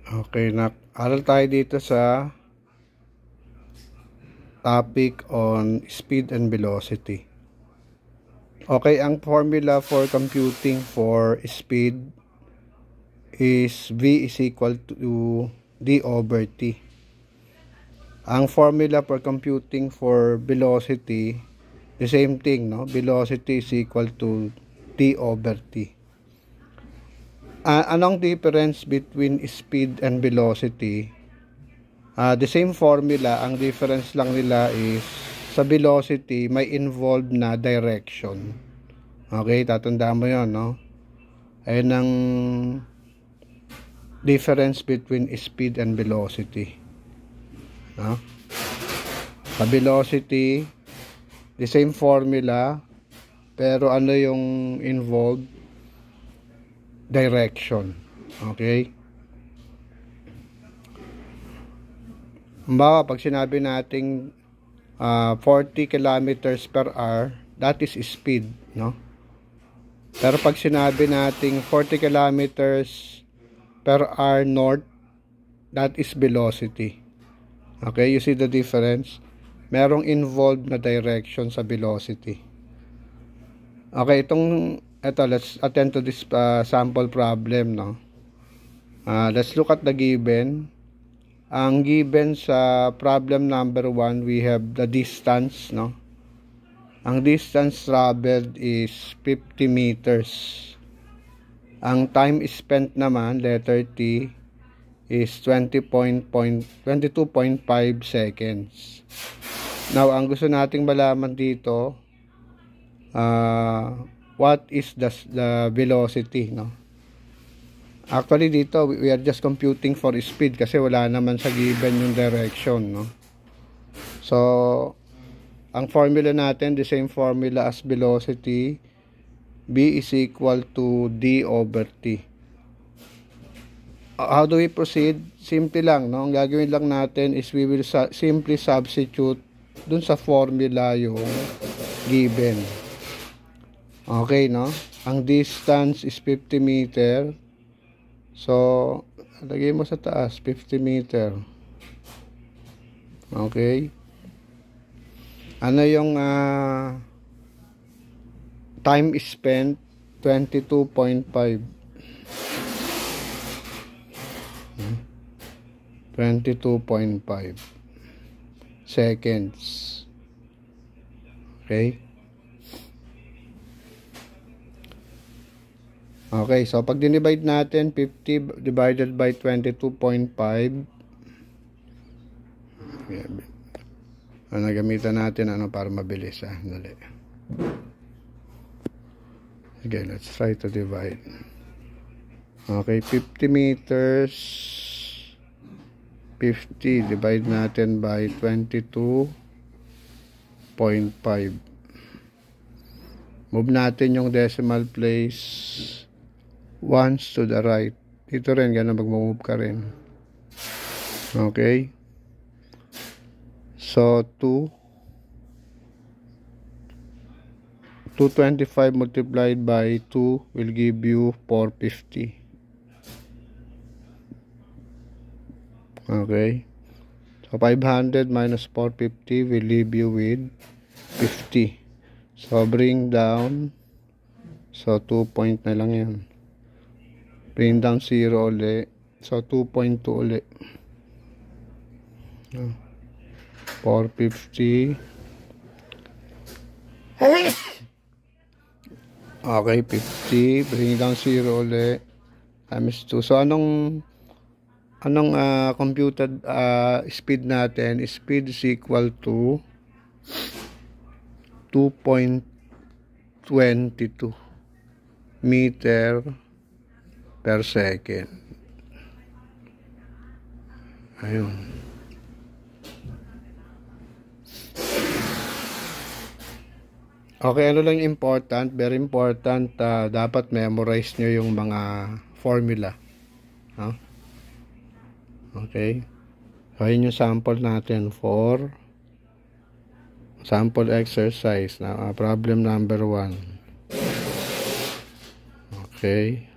Okay, aral tayo dito sa topic on speed and velocity. Okay, ang formula for computing for speed is V is equal to D over T. Ang formula for computing for velocity, the same thing, no? Velocity is equal to D over T. Anong difference between speed and velocity? The same formula, ang difference lang nila is sa velocity may involved na direction. Okay, tatandaan mo yun, no? Ayun ang difference between speed and velocity, no? Sa velocity, the same formula, pero ano yung involved? Direction. Okay? Halimbawa, pag sinabi nating 40 kilometers per hour, that is speed, no? Pero pag sinabi nating 40 kilometers per hour north, that is velocity. Okay, you see the difference? Merong involved na direction sa velocity. Okay, let's attend to this sample problem, no? Let's look at the given. Ang given sa problem number 1, we have the distance, no? Ang distance traveled is 50 meters. Ang time spent naman, letter T, is 22.5 seconds. Now, ang gusto nating malaman dito, what is the velocity, no? Actually dito we are just computing for speed kasi wala naman sa given yung direction, no? So ang formula natin, the same formula as velocity, B is equal to D over T. How do we proceed? Simple lang, no? Ang gagawin lang natin is we will simply substitute dun sa formula yung given. Okay, no? Ang distance is 50 meter. So, lagay mo sa taas, 50 meter. Okay. Ano yung time spent? 22.5. 22.5 seconds. Okay. Okay, so pag dinivide natin, 50 divided by 22.5, gamitan natin para mabilis, dali. Okay, let's try to divide. Okay, 50 meters, 50 divide natin by 22.5. Move natin yung decimal place once to the right. Dito rin, gano'n mag-move ka rin. Okay. So, 225 multiplied by 2 will give you 450. Okay. So, 500 minus 450 will leave you with 50. So, bring down. So, 2 point na lang yan. Bring down 0 ulit. So, 2.2 ulit. 450. Okay, 50. Bring down 0 ulit. Times 2. So, anong computed speed natin? Speed is equal to 2.22 meter per second. Ayun. Okay, ano lang important? Very important, dapat memorize nyo yung mga formula. No? Okay. So, yun yung sample natin for sample exercise na problem number 1. Okay.